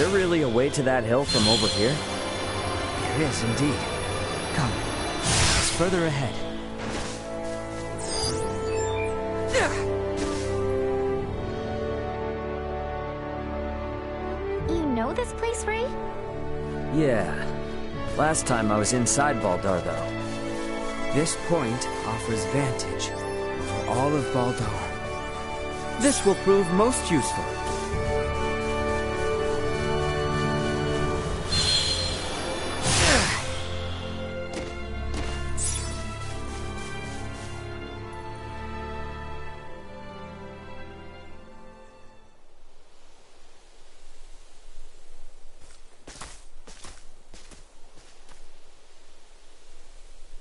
there really a way to that hill from over here? There is indeed. Come, it's further ahead. You know this place, Ray? Yeah. Last time I was inside Baldar, though. This point offers vantage over all of Baldar. This will prove most useful.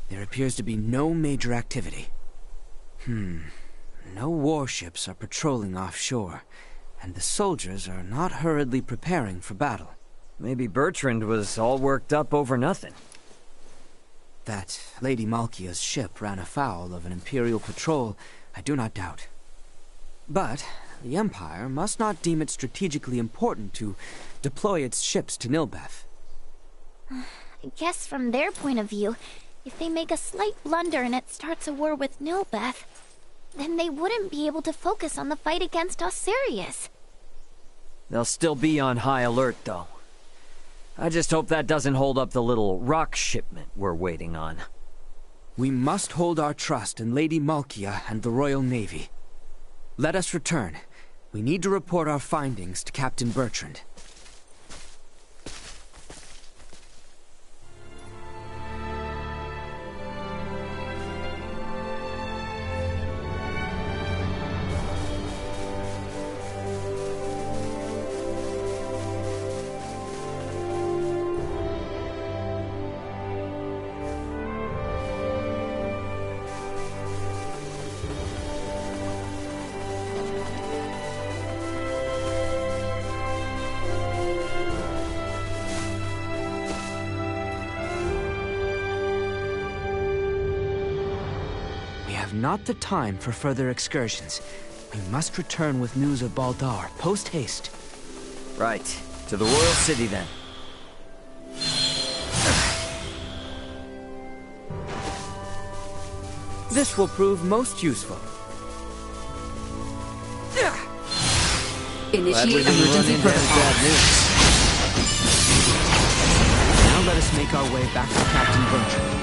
There appears to be no major activity. No warships are patrolling offshore, and the soldiers are not hurriedly preparing for battle. Maybe Bertrand was all worked up over nothing. That Lady Malkia's ship ran afoul of an Imperial patrol, I do not doubt. But the Empire must not deem it strategically important to deploy its ships to Nilbeth. I guess from their point of view, if they make a slight blunder and it starts a war with Nilbeth, then they wouldn't be able to focus on the fight against Osirius. They'll still be on high alert, though. I just hope that doesn't hold up the little rock shipment we're waiting on. We must hold our trust in Lady Malkia and the Royal Navy. Let us return. We need to report our findings to Captain Bertrand. Not the time for further excursions. We must return with news of Baldar, post-haste. Right. To the Royal City, then. This will prove most useful. Initiate emergency protocol. Now let us make our way back to Captain Bertrand.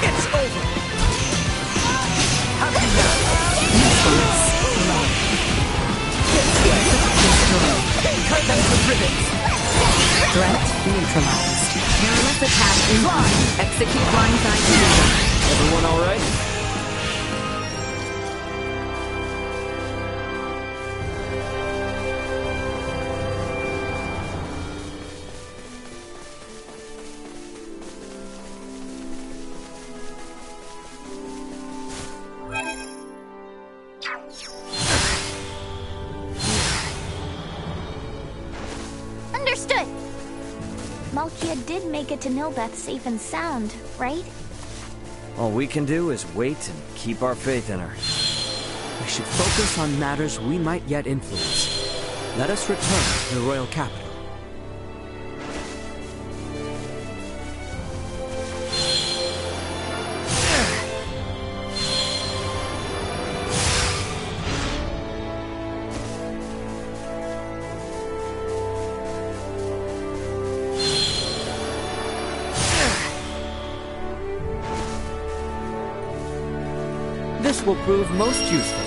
It's over! Cut them to ribbons! Threat neutralized. Careless attack in line. Execute blindside maneuver. Everyone all right? Understood! Malkia did make it to Nilbeth safe and sound, right? All we can do is wait and keep our faith in her. We should focus on matters we might yet influence. Let us return to the royal capital. This will prove most useful.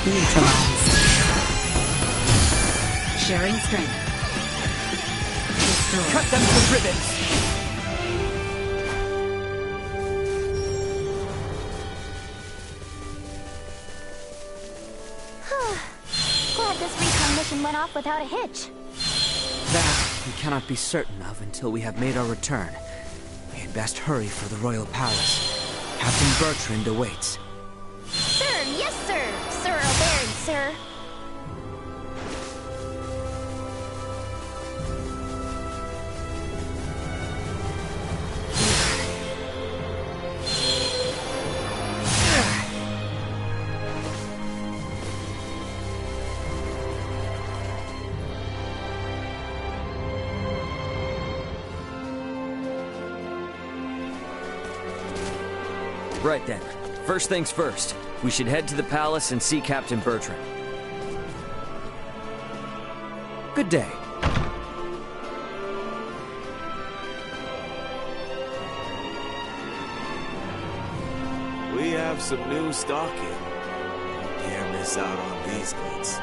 Neutralized. Sharing strength. Destroy. Cut them to ribbons! Glad this recon mission went off without a hitch. That we cannot be certain of until we have made our return. We had best hurry for the Royal Palace. Captain Bertrand awaits. Sir, yes, sir. Sir Albert, sir. Right then. First things first. We should head to the palace and see Captain Bertrand. Good day. We have some new stock in. Can't miss out on these goods.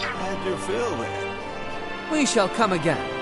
How'd you feel then? We shall come again.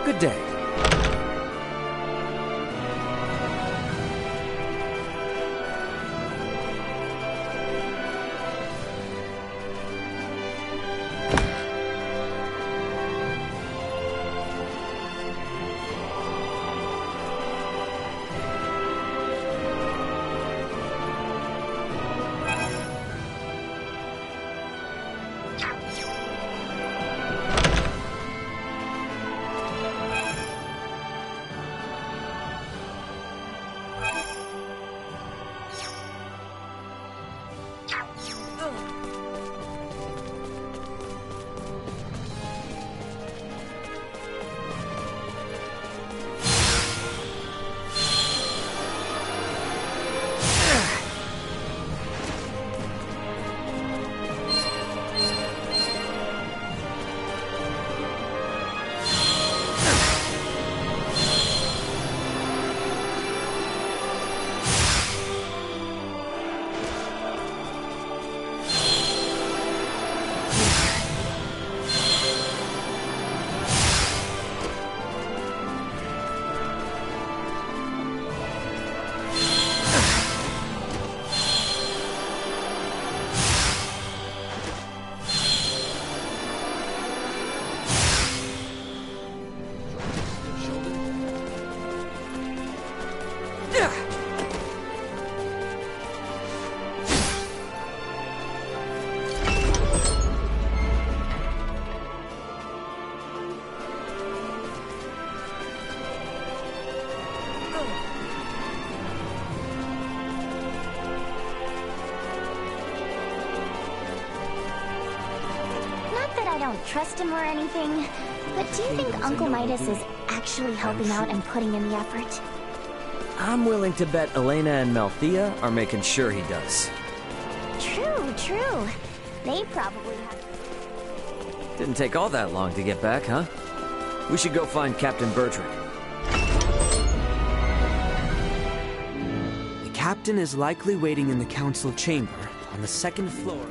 Good day. I don't trust him or anything, but do you think Uncle Midas is actually helping out and putting in the effort? I'm willing to bet Elena and Malthea are making sure he does. True. They probably have... Didn't take all that long to get back, huh? We should go find Captain Bertrand. The captain is likely waiting in the council chamber on the second floor.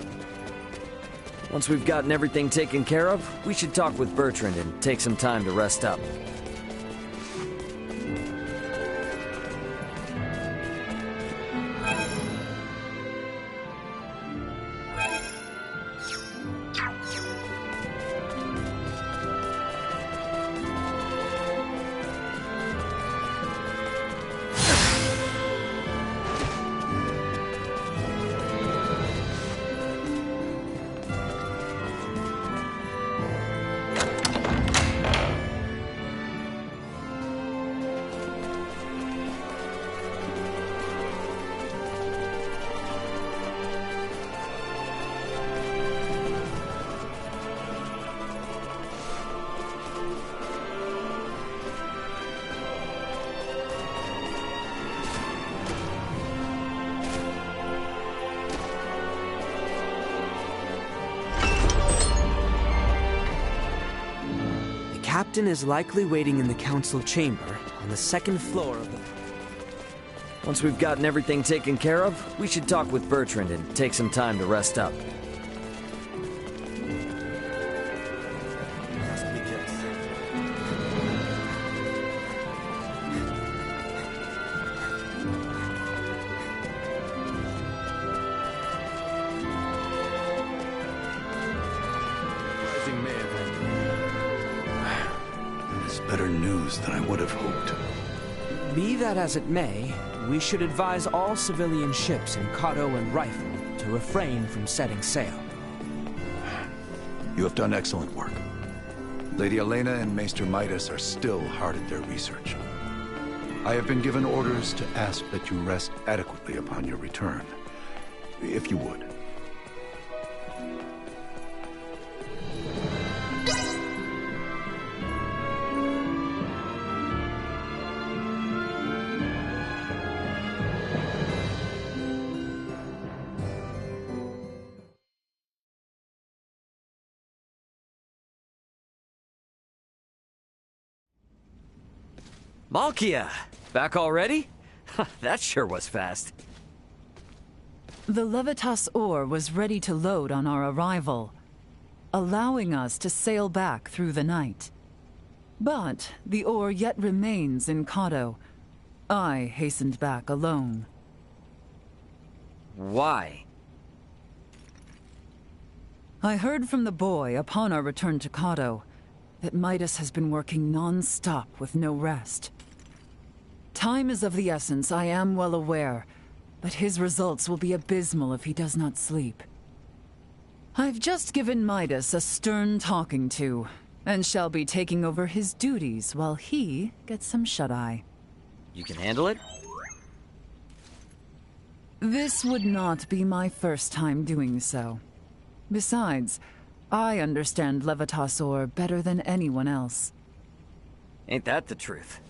Once we've gotten everything taken care of, we should talk with Bertrand and take some time to rest up. The captain is likely waiting in the council chamber on the second floor of the... Once we've gotten everything taken care of, we should talk with Bertrand and take some time to rest up. Better news than I would have hoped. Be that as it may, we should advise all civilian ships in Kato and Rifle to refrain from setting sail. You have done excellent work. Lady Elena and Maester Midas are still hard at their research. I have been given orders to ask that you rest adequately upon your return, if you would. Malkia! Back already? That sure was fast. The Levitas ore was ready to load on our arrival, allowing us to sail back through the night. But the ore yet remains in Kato. I hastened back alone. Why? I heard from the boy upon our return to Kato that Midas has been working non-stop with no rest. Time is of the essence, I am well aware, but his results will be abysmal if he does not sleep. I've just given Midas a stern talking to, and shall be taking over his duties while he gets some shut-eye. You can handle it? This would not be my first time doing so. Besides, I understand Levitas ore better than anyone else. Ain't that the truth?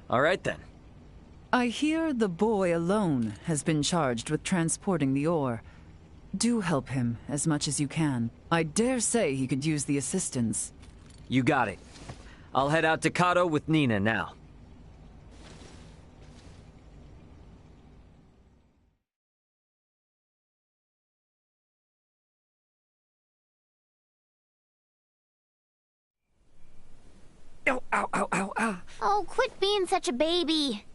All right then. I hear the boy alone has been charged with transporting the ore. Do help him as much as you can. I dare say he could use the assistance. You got it. I'll head out to Kato with Nina now. Ow, ow, ow, ow, ow. Oh, quit being such a baby.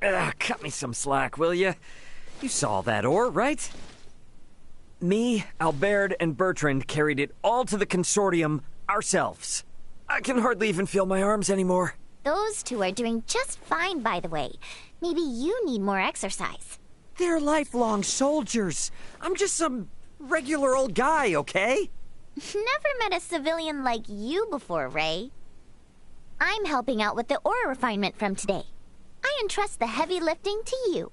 Cut me some slack, will ya? You saw that ore, right? Me, Albert, and Bertrand carried it all to the consortium ourselves. I can hardly even feel my arms anymore. Those two are doing just fine, by the way. Maybe you need more exercise. They're lifelong soldiers. I'm just some regular old guy, okay? Never met a civilian like you before, Ray. I'm helping out with the ore refinement from today. I entrust the heavy lifting to you.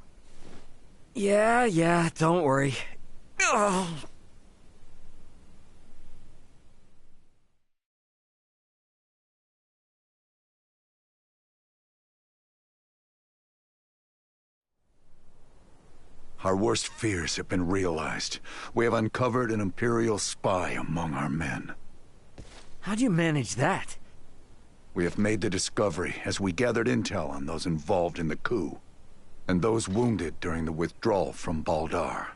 Yeah, don't worry. Ugh. Our worst fears have been realized. We have uncovered an Imperial spy among our men. How'd you manage that? We have made the discovery as we gathered intel on those involved in the coup, and those wounded during the withdrawal from Baldar.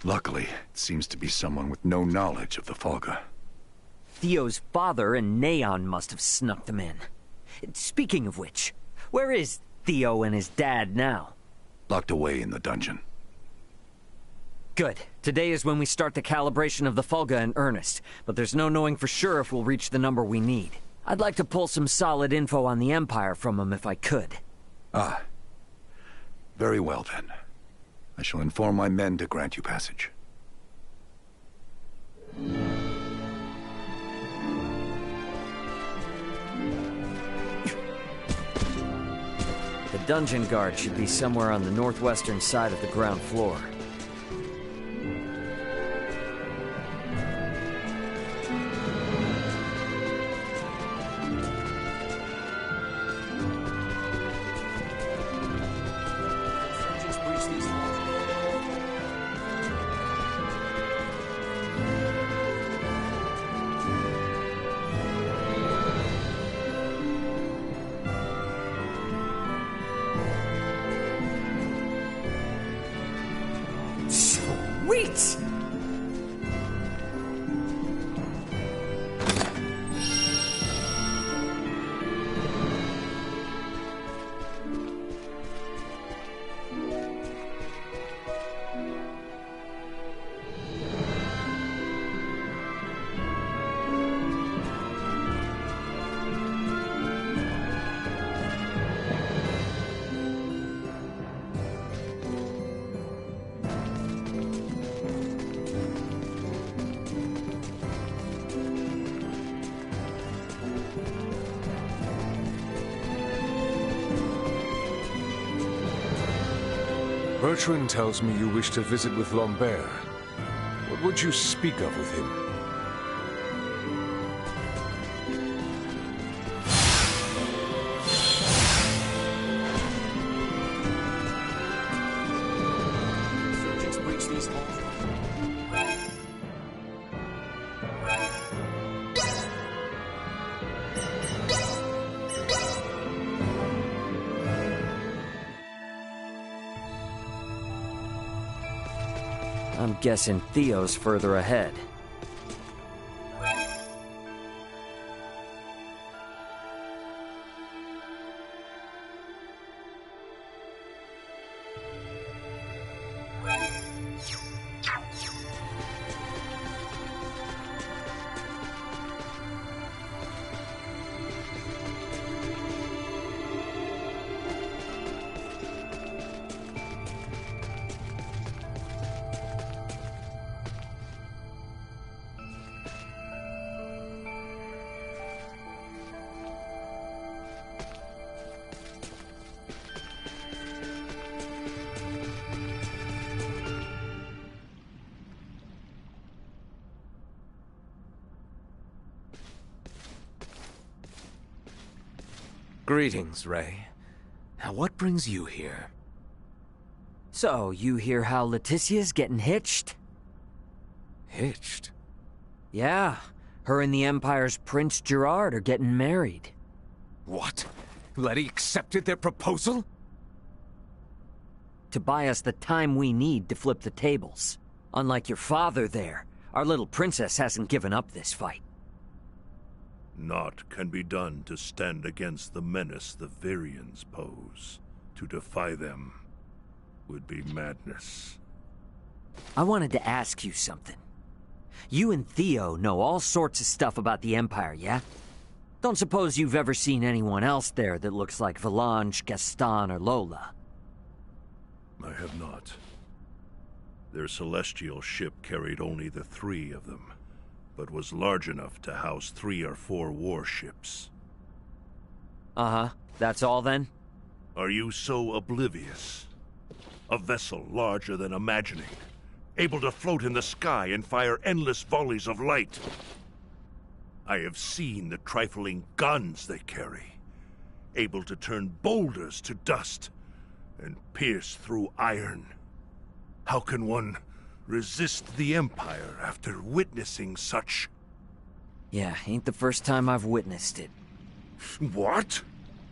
Luckily, it seems to be someone with no knowledge of the Folga. Theo's father and Neon must have snuck them in. Speaking of which, where is Theo and his dad now? Locked away in the dungeon. Good. Today is when we start the calibration of the Folga in earnest, but there's no knowing for sure if we'll reach the number we need. I'd like to pull some solid info on the Empire from him if I could. Ah. Very well then. I shall inform my men to grant you passage. The dungeon guard should be somewhere on the northwestern side of the ground floor. Sweet! Bertrand tells me you wish to visit with Lambert. What would you speak of with him? I'm guessing Theo's further ahead. Greetings, Ray. Now what brings you here? So, you hear how Leticia's getting hitched? Hitched? Yeah, her and the Empire's Prince Gerard are getting married. What? Letty accepted their proposal? To buy us the time we need to flip the tables. Unlike your father there, our little princess hasn't given up this fight. Naught can be done to stand against the menace the Virians pose. To defy them would be madness. I wanted to ask you something. You and Theo know all sorts of stuff about the Empire, yeah? Don't suppose you've ever seen anyone else there that looks like Valange, Gaston, or Lola? I have not. Their celestial ship carried only the 3 of them, but was large enough to house 3 or 4 warships. Uh-huh. That's all then? Are you so oblivious? A vessel larger than imagining, able to float in the sky and fire endless volleys of light. I have seen the trifling guns they carry, able to turn boulders to dust and pierce through iron. How can one resist the Empire after witnessing such? Yeah, ain't the first time I've witnessed it. What?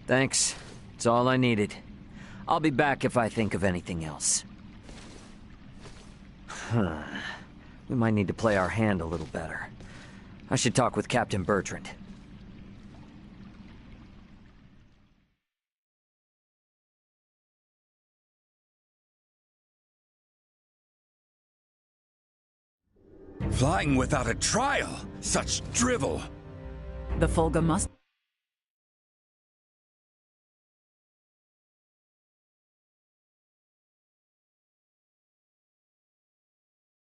Thanks. It's all I needed. I'll be back if I think of anything else. We might need to play our hand a little better. I should talk with Captain Bertrand. Flying without a trial? Such drivel! The Fulga must